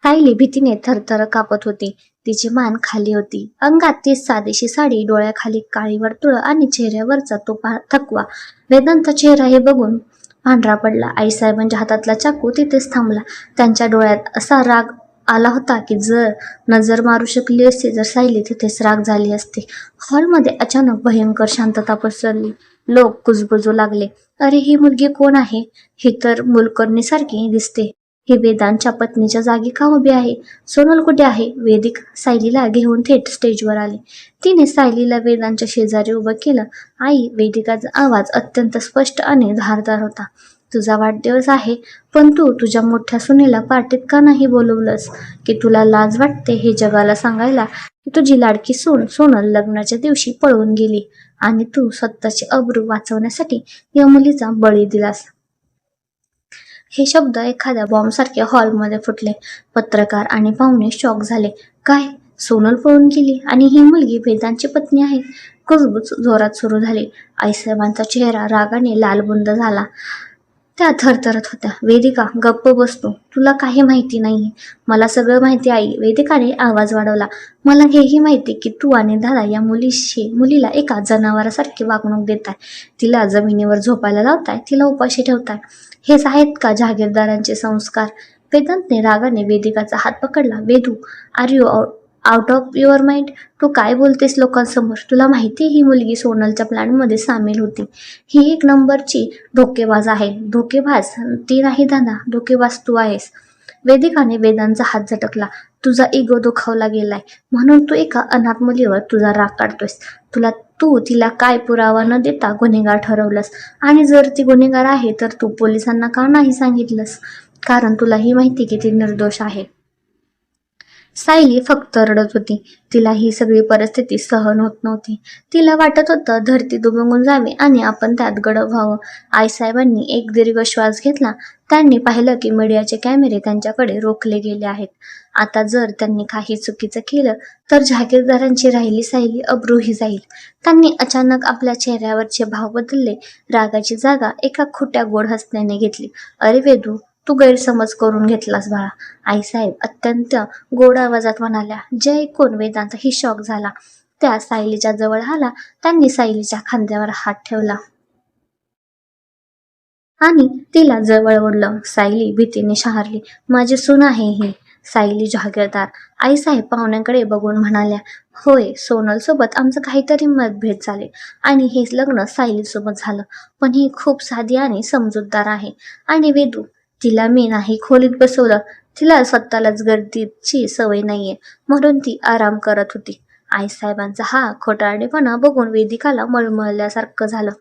Speaker 1: सायली भीतीने थरथर कापत होती. तिची मान खाली होती. अंगात तीच साधीशी साडी, डोळ्याखाली काळी वर्तुळं आणि चेहऱ्यावरचा तो थकवा. वेदांतचा चेहरा हे बघून पांढरा पडला. आईसाहेबांच्या हातातला चाकू तिथेच थांबला. त्यांच्या डोळ्यात असा राग आला होता की जर नजर मारू शकली असती तर सायली तिथेच राग झाली असती. हॉलमध्ये अचानक भयंकर शांतता पसरली. लोक कुजबुजू लागले. अरे ही मुलगी कोण आहे? ही तर मोलकरणीसारखी दिसते. ही वेदांच्या पत्नीच्या जागी का उभी आहे? सोनल कुठे आहे? वेदिक सायलीला घेऊन थेट स्टेजवर आली. तिने सायलीला वेदांच्या शेजारी उभं केलं. आई. वेदिकाचा आवाज अत्यंत स्पष्ट आणि धारदार होता. तुझा वाढदिवस आहे, पण तू तुझ्या मोठ्या सुनेला पार्टीत का नाही बोलवलंस? की तुला लाज वाटते हे जगाला सांगायला की तुझी लाडकी सून सोनल लग्नाच्या दिवशी पळून गेली आणि तू स्वतःची अब्रू वाचवण्यासाठी या मुलीचा बळी दिलास? हे शब्द एखाद्या बॉम्बसारखे हॉलमध्ये फुटले. पत्रकार आणि पाहुणे शॉक झाले. काय? सोनल पळून गेली आणि ही मुलगी वेदांची पत्नी आहे? कुजबुज जोरात सुरू झाली. आईसाहेबांचा चेहरा रागाने लालबुंद झाला. त्या थरथरत होत्या. वेदिका गप्प बसतो. तुला काही माहिती नाही. मला सगळं माहिती आई. वेदिकाने आवाज वाढवला. मला हेही माहिती की तू आणि दादा या मुलीला एका जनावरासारखी वागणूक देताय. तिला जमिनीवर झोपायला लावताय. तिला उपाशी ठेवताय. हेच आहेत का जहागीरदारांचे संस्कार? वेदांतने रागाने वेदिकाचा हात पकडला. Vedu, are you out of your mind? तू काय बोलतेस लोकांसमोर? तुला माहिती ही मुलगी सोनलच्या प्लॅनमध्ये सामील होती. ही एक नंबरची धोकेबाज आहे. धोकेबाज ती नाही दादा, धोकेबाज तू आहेस. वेदिकाने वेदांचा हात झटकला. तुझा इगो दुखावला गेलाय म्हणून तू एका अनाथ मुलीवर तुझा राग काढतोयस. तू तिला काय पुरावा न देता गुन्हेगार ठरवलंस. आणि जर ती गुन्हेगार आहे तर तू पोलिसांना का नाही सांगितलंस? कारण तुलाही माहिती की ती निर्दोष आहे. सायली फक्त रडत होती. तिला ही सगळी परिस्थिती सहन होत नव्हती. तिला वाटत होतं धरती दुमगून जावी आणि आपण त्यात गडप व्हावं. आईसाहेबांनी एक दीर्घ श्वास घेतला. त्यांनी पाहिलं की मीडियाचे कॅमेरे त्यांच्याकडे रोखले गेले आहेत. आता जर त्यांनी काही चुकीचं केलं तर जहागीरदारांची राहिली सायली अब्रूही जाईल. त्यांनी अचानक आपल्या चेहऱ्यावरचे भाव बदलले. रागाची जागा एका खोट्या गोड हसण्याने घेतली. अरे वेदू, तू गैरसमज करून घेतलास बाळा, आईसाहेब अत्यंत गोड आवाजात म्हणाल्या. जे ऐकून वेदांत ही शॉक झाला. त्या सायलीच्या जवळ आला. त्यांनी सायलीच्या खांद्यावर हात ठेवला आणि तिला जवळ ओढलं. सायली भीतीने शहारली. माझी सून आहे ही. सायली जहागीरदार. आईसाहेब पाहुण्यांकडे बघून म्हणाल्या, होय, सोनल सोबत आमचं काहीतरी मतभेद झाले आणि हे लग्न सायली सोबत झालं. पण ही खूप साधी आणि समजूतदार आहे. आणि वेदू, तिला मी नाही खोलीत बसवलं. तिला स्वतःलाच गर्दीची सवय नाहीये, म्हणून ती आराम करत होती. आईसाहेबांचा हा खोटारडेपणा बघून वेदिकाला मळमळल्यासारखं झालं.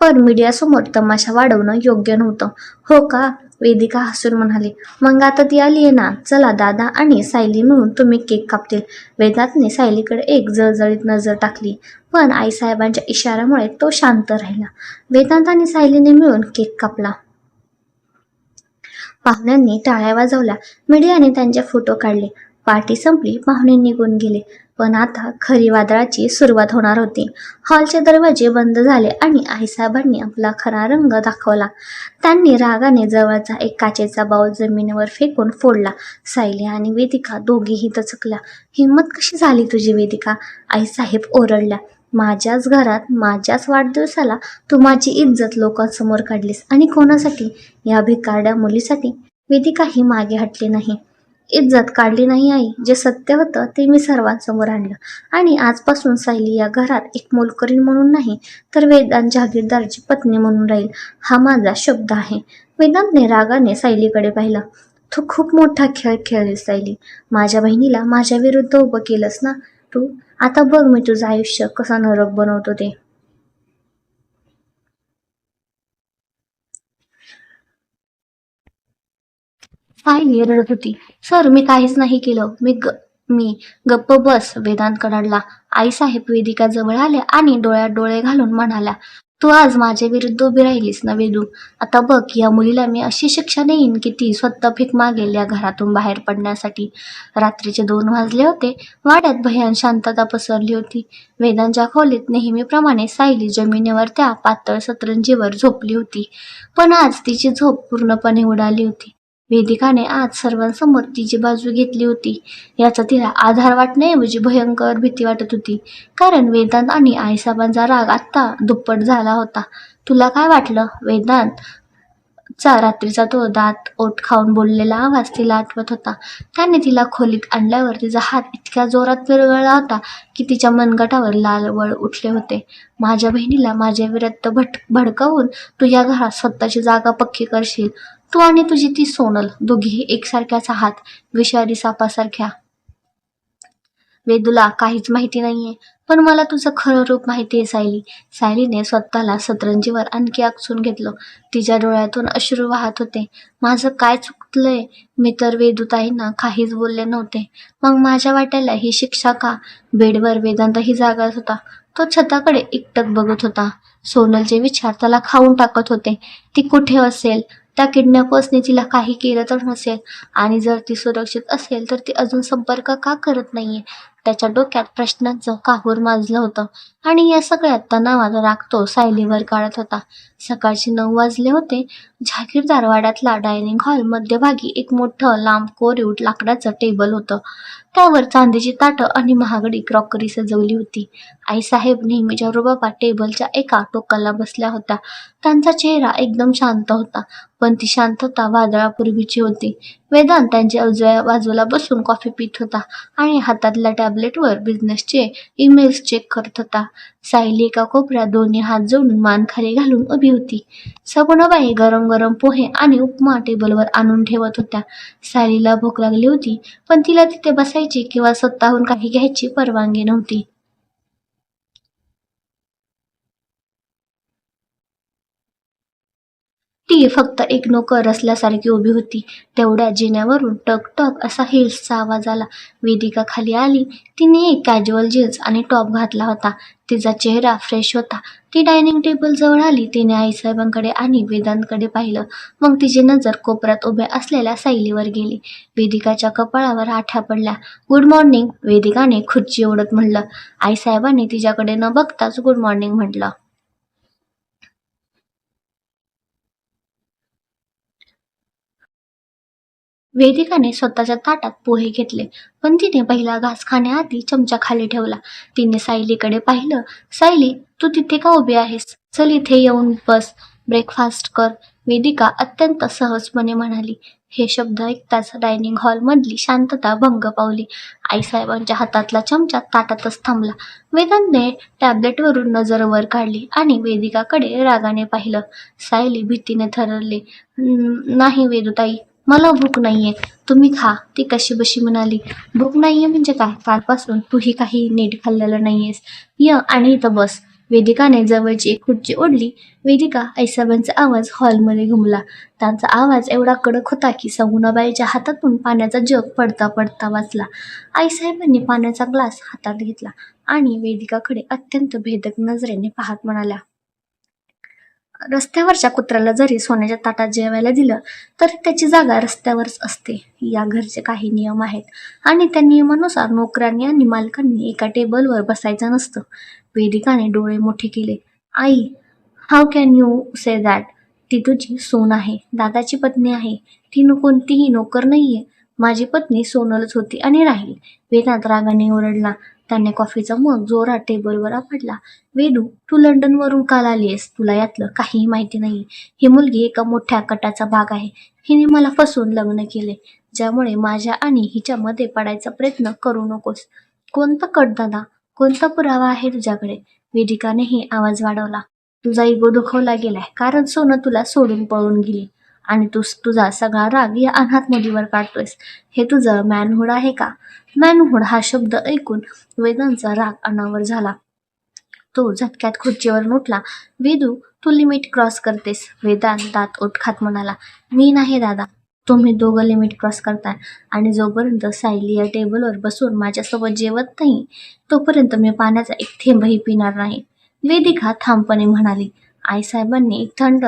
Speaker 1: पण मीडियासमोर तमाशा वाढवणं योग्य नव्हतं. हो का? वेदिका हसून म्हणाली. मग आता ती आलीये ना, चला दादा आणि सायली मिळून तुम्ही केक कापतील. वेदांतने सायलीकडे एक जळजळीत नजर टाकली, पण आईसाहेबांच्या इशाऱ्यामुळे तो शांत राहिला. वेदांत आणि सायलीने मिळून केक कापला. पाहुण्यांनी टाळ्या वाजवल्या. मीडियाने त्यांचे फोटो काढले. पार्टी संपली. पाहुणे निघून गेले. पण आता खरी वादळाची सुरुवात होणार होती. हॉलचे दरवाजे बंद झाले आणि आईसाहेबांनी आपला खरा रंग दाखवला. त्यांनी रागाने जवळचा एक काचेचा बाऊल जमिनीवर फेकून फोडला. सायली आणि वेदिका दोघीही दचकल्या. हिंमत कशी झाली तुझी वेदिका? आईसाहेब ओरडल्या. माझ्याच घरात माझ्याच वाढदिवसाला तू माझी इज्जत लोकांसमोर काढलीस, आणि कोणासाठी? या भिकारड्या मुलीसाठी? वेदिकाही मागे हटली नाही. इज्जत काढली नाही आई, जे सत्य होतं ते मी सर्वांसमोर आणलं. आणि आजपासून सायली या घरात एक मोलकरीण म्हणून नाही, तर वेदांत जहागीरदारची पत्नी म्हणून राहील. हा माझा शब्द आहे. वेदांतने रागाने सायलीकडे पाहिलं. तू खूप मोठा खेळ खेळलीस सायली. माझ्या बहिणीला माझ्या विरुद्ध उभं केलंस ना तू. आता बघ मी तुझं आयुष्य कसं नरक बनवतो ते. सायली रडत होती. सर, मी काहीच नाही केलं. मी गप्प बस. वेदांत कडाडला. आईसाहेब वेदिका जवळ आल्या आणि डोळ्यात डोळे घालून म्हणाल्या, तू आज माझ्या विरुद्ध उभी राहिलीस ना वेदू. आता बघ, या मुलीला मी अशी शिक्षा देईन की ती स्वतः भीक मागेल या घरातून बाहेर पडण्यासाठी. रात्रीचे 2 वाजले होते. वाड्यात भयान शांतता पसरली होती. वेदांच्या खोलीत नेहमीप्रमाणे सायली जमिनीवर त्या पातळ सतरंजीवर झोपली होती. पण आज तिची झोप पूर्णपणे उडाली होती. वेदिकाने आज सर्वांसमोर तिची बाजू घेतली होती. याचा तिला आधार वाटण्याऐवजी भयंकर भीती वाटत होती. कारण वेदांत आणि आईसाहेबांचा राग आत्ता दुप्पट झाला होता. तुला काय वाटलं? वेदांत चा रात्रीचा तो दात ओठ खाऊन बोललेला आवाज तिला आठवत होता. त्याने तिला खोलीत आणल्यावर तिचा हात इतक्या जोरात विरघळला होता की तिच्या मनगटावर लाल वळ उठले होते. माझ्या बहिणीला माझ्या विरुद्ध भडकवून तू या घरात स्वतःची जागा पक्की करशील. तू आणि तुझी ती सोनल, दोघीही एकसारख्याच आहात, विषारी सापासारख्या. वेदूला काहीच माहिती नाहीये, पण मला तुझं खरं रूप माहितीये सायली. सायलीने स्वतःला सतरंजीवर आणखी आकसून घेतलं. तिच्या डोळ्यातून अश्रू वाहत होते. माझं काय चुकलंय? मी तर वेदूताईंना काहीच बोलले नव्हते. मग माझ्या वाट्याला ही शिक्षा का? बेडवर वेदांतही जागाच होता. तो छताकडे एकटक बघत होता. सोनलचे विचार त्याला खाऊन टाकत होते. ती कुठे असेल? त्या किडनॅपर्सने तिला काही केलं तर नसेल, आणि जर ती सुरक्षित असेल तर ती अजून संपर्क का करत नाहीये? त्याच्या डोक्यात प्रश्नांचं काहूर माजलं होतं. आणि या सगळ्यात तणावाचा राग तो सायलीवर काढत होता. सकाळचे 9 वाजले होते. जहागीरदार वाड्यातला डायनिंग हॉल मध्यभागी एक मोठं लांब कोरीव लाकडाचं टेबल होतं. त्यावर चांदीची ताटं आणि महागडी क्रॉकरी सजवली होती. आईसाहेब नेहमीच्या रुबाबात टेबलच्या एका टोकाला बसल्या होत्या. त्यांचा चेहरा एकदम शांत होता, पण ती शांतता वादळापूर्वीची होती. वेदांत त्यांच्या उजव्या बाजूला बसून कॉफी पित होता आणि हातातल्या टॅब्लेटवर बिझनेसचे ईमेल्स चेक करत होता. सायली एका कोपऱ्यात दोन्ही हात जोडून मान खाली घालून उभी होती. सगुणाबाई गरम गरम पोहे आणि उपमा टेबलवर आणून ठेवत होत्या. सायलीला भूक लागली होती, पण तिला तिथे बसायची किंवा स्वतःहून काही घ्यायची परवानगी नव्हती. ती फक्त एक नोकर असल्यासारखी उभी होती. तेवढ्या जिन्यावरून टक टक असा हिल्सचा आवाज आला. वेदिका खाली आली. तिने एक कॅज्युअल जीन्स आणि टॉप घातला होता. तिचा चेहरा फ्रेश होता. ती डायनिंग टेबल जवळ आली. तिने आईसाहेबांकडे आणि वेदांतकडे पाहिलं. मग तिची नजर कोपऱ्यात उभ्या असलेल्या सायलीवर गेली. वेदिकाच्या कपाळावर आठ्या पडल्या. गुड मॉर्निंग, वेदिकाने खुर्ची ओढत म्हणलं. आईसाहेबांनी तिच्याकडे न बघताच गुड मॉर्निंग म्हटलं. वेदिकाने स्वतःच्या ताटात पोहे घेतले, पण तिने पहिला घास खाण्याआधी चमचा खाली ठेवला. तिने सायलीकडे पाहिलं. सायली, तू तिथे का उभी आहेस? चल इथे येऊन बस, ब्रेकफास्ट कर. वेदिका अत्यंत सहजपणे म्हणाली. हे शब्द ऐकताच डायनिंग हॉलमधली शांतता भंग पावली. आईसाहेबांच्या हातातला चमचा ताटातच थांबला. वेदांतने टॅब्लेटवरून नजर वर काढली आणि वेदिकाकडे रागाने पाहिलं. सायली भीतीने थररली. नाही वेदुताई, मला भूक नाहीये, तुम्ही खा. ती कशीबशी म्हणाली. भूक नाहीये म्हणजे काय? कालपासून तूही काही नीट खाल्लेलं नाहीयेस. आणि इथं बस. वेदिकाने जवळची एक खुर्ची ओढली. वेदिका, आईसाहेबांचा आवाज हॉलमध्ये घुमला. त्यांचा आवाज एवढा कडक होता की सगुणाबाईच्या हातातून पाण्याचा जग पडता पडता वाचला. आईसाहेबांनी पाण्याचा ग्लास हातात घेतला आणि वेदिकाकडे अत्यंत भेदक नजरेने पाहत म्हणाल्या. रस्त्यावरच्या कुत्र्याला जरी सोन्याच्या ताटात जेवायला दिलं तरी त्याची जागा रस्त्यावरच असते. या घरचे काही नियम आहेत आणि त्या नियमानुसार नोकरांनी आणि मालकांनी एका टेबलवर बसायचं नसतं. वेदिकाने डोळे मोठे केले. आई, how can you say that? ती तुझी सून आहे, दादाची पत्नी आहे. ती कोणतीही नोकर नाहीये. माझी पत्नी सोनलच होती आणि राहील. वेदांत रागाने ओरडला. त्याने कॉफीचा मग जोरात टेबलवर आपटला. वेदू, तू लंडनवरून काल आलीयस, तुला यातलं काहीही माहिती नाही. ही मुलगी एका मोठ्या कटाचा भाग आहे. हिने मला फसवून लग्न केले, ज्यामुळे माझ्या आणि हिच्यामध्ये पडायचा प्रयत्न करू नकोस. कोणता कट दादा? कोणता पुरावा आहे तुझ्याकडे? वेदिकानेही आवाज वाढवला. तुझा इगो दुखवला गेलाय कारण सोनं तुला सोडून पळून गेली आणि तू तुझा सगळा राग या अनाथ मुलीवर काढतोयस. हे तुझं मॅनहुड आहे का? मॅनहुड हा शब्द ऐकून वेदांचा राग अनावर झाला. तो झटक्यात खुर्चीवरून उठला. वेदू, तू लिमिट क्रॉस करतेस. वेदांत दात ओठ खात म्हणाला. मी नाही दादा, तुम्ही दोघं लिमिट क्रॉस करताय आणि जोपर्यंत सायली या टेबलवर बसून माझ्यासोबत जेवत नाही तोपर्यंत मी पाण्याचा एक थेंबही पिणार नाही. वेदिका ठामपणे म्हणाली. आईसाहेबांनी एक थंड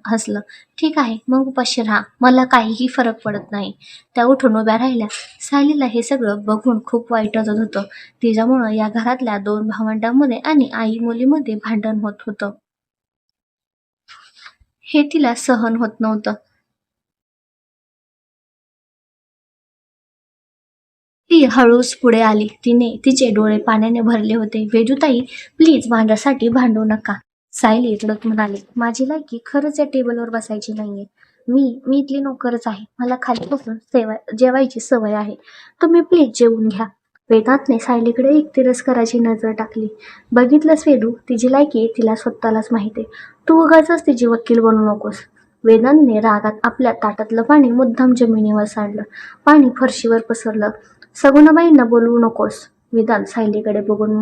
Speaker 1: हसलं. ठीक आहे, मग उपाशी राहा, मला काहीही फरक पडत नाही. त्या उठून उभ्या राहिल्या. सायलीला हे सगळं बघून खूप वाईट वाटत होतं. तिच्यामुळं या घरातल्या दोन भावंडांमध्ये आणि आई मुलीमध्ये भांडण होत होतं. हे तिला सहन होत नव्हतं. ती हळूच पुढे आली. तिचे डोळे पाण्याने भरले होते. वेदुताई, प्लीज माझ्यासाठी भांडू नका. सायली रडत म्हणाली. माझी लायकी खरंच या टेबलवर बसायची नाहीये. मी इथली नोकरच आहे. मला खाली बसून जेवायची सवय आहे. तुम्ही प्लीज जेवून घ्या. वेदांतने सायलीकडे एक तिरस्काराची नजर टाकली. बघितलंस वेदू, तिची लायकी तिला स्वतःलाच माहिती. तू उगाचच तिची वकील बनू नकोस. वेदांतने रागात आपल्या ताटातलं पाणी मुद्दाम जमिनीवर सांडलं. पाणी फरशीवर पसरलं. सगुणाबाईंना बोलवू नकोस. वेदांत सायलीकडे बघून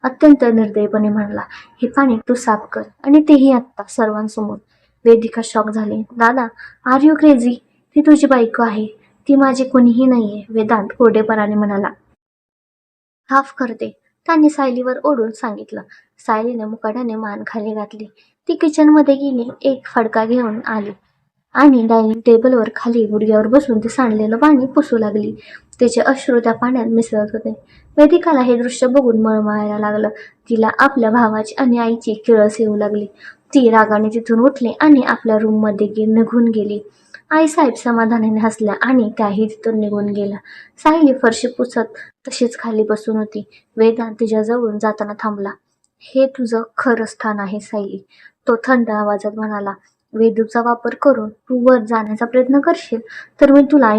Speaker 1: अत्यंत निर्दयीपणे म्हणाला. हे पाणी तू साफ कर आणि तेही आत्ता सर्वांसमोर. वेदिका शॉक झाली. दादा, आर यू क्रेझी? ती तुझी बायको आहे, ती माझी कोणीही नाहीये. वेदांत कोरडेपणाने म्हणाला. माफ करते, त्याने सायलीवर ओढून सांगितलं. सायलीने मुकाट्याने मान खाली घातली. ती किचनमध्ये गेली, एक फडका घेऊन आली आणि डायनिंग टेबलवर खाली गुडघ्यावर बसून ते सांडलेलं पाणी पुसू लागली. तिचे अश्रू त्या पाण्यात मिसळत होते. वेदिकाला हे दृश्य बघून मळमळायला लागलं. तिला आपल्या भावाची आणि आईची किळस येऊ लागली. ती रागाने तिथून उठली आणि आपल्या रूममध्ये निघून गेली. आईसाहेब समाधानाने हसल्या आणि त्याही तिथून निघून गेल्या. सायली फरशी पुसत तशीच खाली बसून होती. वेदांत तिच्याजवळून जाताना थांबला. हे तुझं खरं स्थान आहे सायली, तो थंड आवाजात म्हणाला. वेदूचा वापर करून तू वर जाण्याचा प्रयत्न करशील तर मी तुला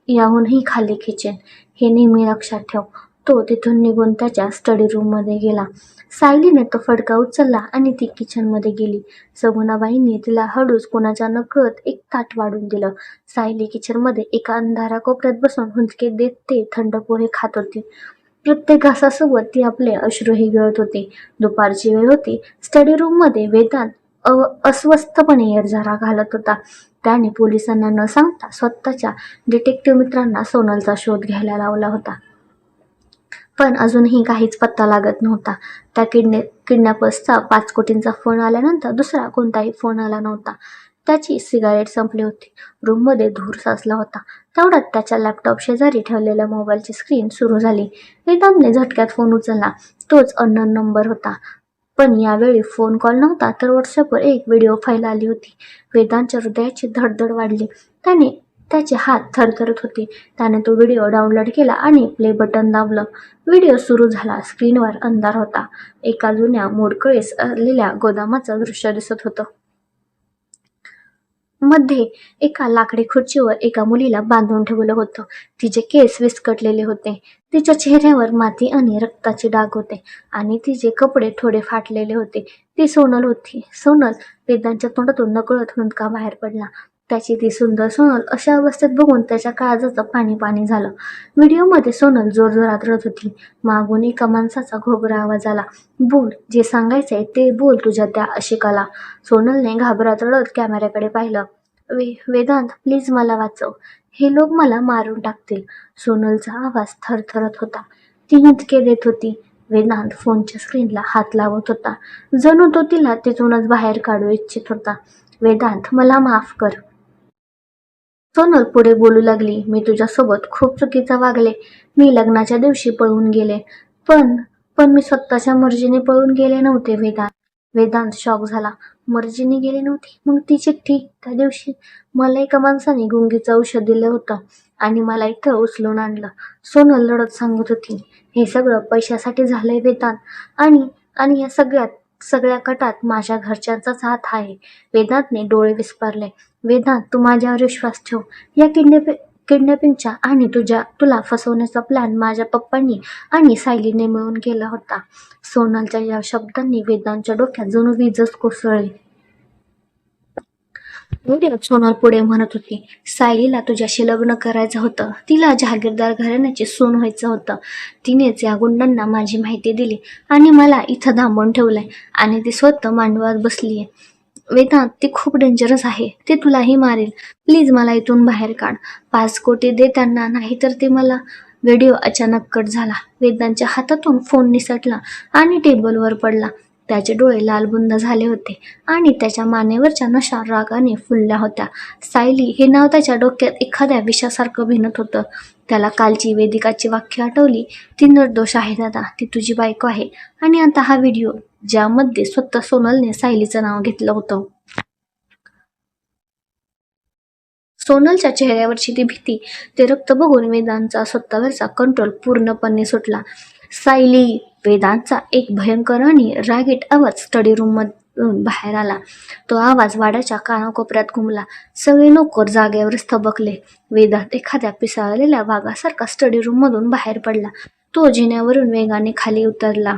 Speaker 1: याहूनही खाली खेचेन, हे नेहमी लक्षात ठेव. तो तिथून निघून त्याच्या स्टडी रूममध्ये गेला. सायलीने तो फडका उचलला आणि ती किचनमध्ये गेली. सगुणाबाईंनी तिला हळूच कुणाच्या नकळत एक ताट वाढून दिलं. सायली किचनमध्ये एका अंधाऱ्या कोपऱ्यात बसून हुंदके देत ते थंड पोहे खात होती. प्रत्येक घासासोबत ती आपले अश्रूही गिळत होती. दुपारची वेळ होती. स्टडी रूममध्ये वेदांत अस्वस्थपणे निर्धारा घालत होता. त्याने पोलिसांना न सांगता स्वतःच्या डिटेक्टिव्ह मित्रांना सोनलचा शोध घ्यायला लावला होता. पण अजूनही काहीच पत्ता लागत नव्हता. त्या किडनॅपर्सचा 5 कोटींचा फोन आल्यानंतर दुसरा कोणताही फोन आला नव्हता. त्याची सिगारेट संपली होती. रूममध्ये धूर साचला होता. तेवढ्यात त्याच्या लॅपटॉप शेजारी ठेवलेल्या मोबाईलची स्क्रीन सुरू झाली. वेदांतने झटक्यात फोन उचलला. तोच अननोन नंबर होता. पण यावेळी फोन कॉल नव्हता तर व्हॉट्सअपवर एक व्हिडिओ फाईल आली होती. वेदांतच्या हृदयाची धडधड वाढली. त्याने त्याचे हात थरथरत होते. त्याने तो व्हिडिओ डाउनलोड केला आणि प्ले बटन दाबलं. व्हिडिओ सुरू झाला. स्क्रीनवर अंधार होता. एका जुन्या मोडकळीस आलेल्या गोदामाचं दृश्य दिसत होतं. मध्ये एका लाकडी खुर्चीवर एका मुलीला बांधून ठेवलं होतं. तिचे केस विस्कटलेले होते. तिच्या चेहऱ्यावर माती आणि रक्ताचे डाग होते आणि तिचे कपडे थोडे फाटलेले होते. ती सोनल होती. सोनल. वेदांच्या तोंडातून नकळत हुंदका बाहेर पडला. त्याची ती सुंदर सोनल अशा अवस्थेत बघून त्याच्या काळजाचं पाणी पाणी झालं. व्हिडिओमध्ये सोनल जोरजोरात रडत होती. मागून एका माणसाचा घोगरा आवाज आला. बोल, जे सांगायचंय ते बोल तुझ्या त्या आशिकाला. सोनलने घाबरत रडत कॅमेऱ्याकडे पाहिलं. वेदांत, प्लीज मला वाचव. हे लोक मला मारून टाकतील. सोनलचा आवाज थरथरत होता. ती हुंदके देत होती. वेदांत फोनच्या स्क्रीनला हात लावत होता. जणू तो तिला तिथूनच बाहेर काढू इच्छित होता. वेदांत, मला माफ कर. सोनल पुढे बोलू लागली. मी तुझ्यासोबत खूप चुकीचं वागले. मी लग्नाच्या दिवशी पळून गेले. पण पण मी स्वतःच्या मर्जीने पळून गेले नव्हते. वेदांत. वेदांत शॉक झाला. मर्जीने गेली नव्हती? मग ती चिठ्ठी त्या दिवशी मला एका माणसाने गुंगीचं औषध दिलं होतं आणि मला इथं उचलून आणलं. सोनल रडत सांगत होती. हे सगळं पैशासाठी झालंय वेदांत. आणि आणि या सगळ्या कटात माझ्या घरच्यांचाच हात आहे. वेदांतने डोळे विस्फारले. वेदांत, तू माझ्यावर विश्वास ठेव. या किडनॅपिंगच्या आणि तुला फसवण्याचा प्लॅन माझ्या पप्पांनी आणि सायलीने मिळून केला होता. सोनलच्या या शब्दांनी वेदांतच्या डोक्यात जणू वीजच कोसळली. व्हिडिओत सोनल पुढे म्हणत होती. सायलीला तुझ्याशी लग्न करायचं होतं. तिला जहागीरदार घराण्याची सून व्हायचं होतं. तिनेच या गुंडांना माझी माहिती दिली आणि मला इथं थांबवून ठेवलंय आणि ती स्वतः मांडवात बसलीये. वेदांत, ती खूप डेंजरस आहे. ते तुलाही मारेल. प्लीज मला इथून बाहेर काढ. 5 कोटी दे त्यांना, नाहीतर ते मला. व्हिडिओ अचानक कट झाला. वेदांतच्या हातातून फोन निसटला आणि टेबलवर पडला. त्याचे डोळे लालबुंद झाले होते आणि त्याच्या मानेवरच्या नशा रागाने फुलल्या होत्या. सायली हे नाव त्याच्या डोक्यात एखाद्या विषासारखं भिनत होतं. त्याला कालची वेदिकाची वाक्य आठवली. ती निर्दोष आहे दादा. ती तुझी बायको आहे. आणि आता हा व्हिडिओ ज्यामध्ये स्वतः सोनलने सायलीचं नाव घेतलं होतं. सोनलच्या चेहऱ्यावरची ती भीती, ते रक्त बघून वेदांतचा स्वतःवरचा कंट्रोल पूर्णपणे सुटला. सायली. वेदांतचा एक भयंकर आणि रागीट आवाज स्टडी रूम मधून बाहेर आला. तो आवाज वाड्याच्या कानाकोपऱ्यात घुमला. सगळे नोकर जागेवर स्तबकले. वेदांत एखाद्या पिसाळलेल्या वाघासारखा स्टडी रूम मधून बाहेर पडला. तो जिन्यावरून वेगाने खाली उतरला.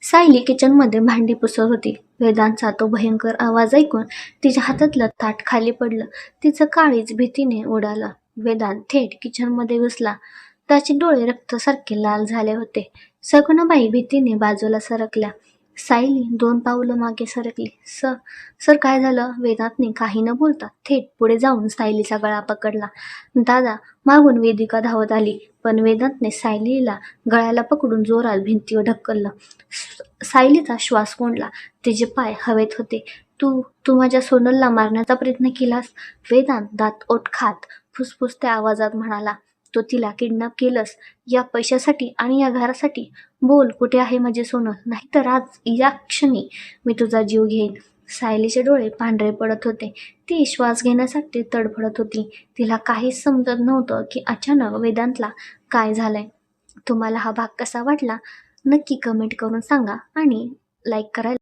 Speaker 1: सायली किचनमध्ये भांडी पुसत होती. वेदांतचा तो भयंकर आवाज ऐकून तिच्या हातातलं ताट खाली पडलं. तिचं काळीज भीतीने उडालं. वेदांत थेट किचनमध्ये घुसला. त्याचे डोळे रक्तासारखे लाल झाले होते. सगुणाबाई भीतीने बाजूला सरकल्या. सायली 2 पावलं मागे सरकली. सर, काय झालं? वेदांतने काही न बोलता थेट पुढे जाऊन सायलीचा गळा पकडला. दादा. मागून वेदिका धावत आली. पण वेदांतने सायलीला गळ्याला पकडून जोरात भिंतीवर ढकललं. सायलीचा श्वास कोंडला. तिचे पाय हवेत होते. तू माझ्या सोनलला मारण्याचा प्रयत्न केलास? वेदांत दात ओठ खात फुसफुसत्या आवाजात म्हणाला. तो तिला किडनॅप केलंस या पैशासाठी आणि या घरासाठी? बोल, कुठे आहे माझे सोनल? नाहीतर आज या क्षणी मी तुझा जीव घेईन. सायलीचे डोळे पांढरे पडत होते. ती श्वास घेण्यासाठी तडफडत होती. तिला काहीच समजत नव्हतं की अचानक वेदांतला काय झालंय. तुम्हाला हा भाग कसा वाटला नक्की कमेंट करून सांगा आणि लाईक करायला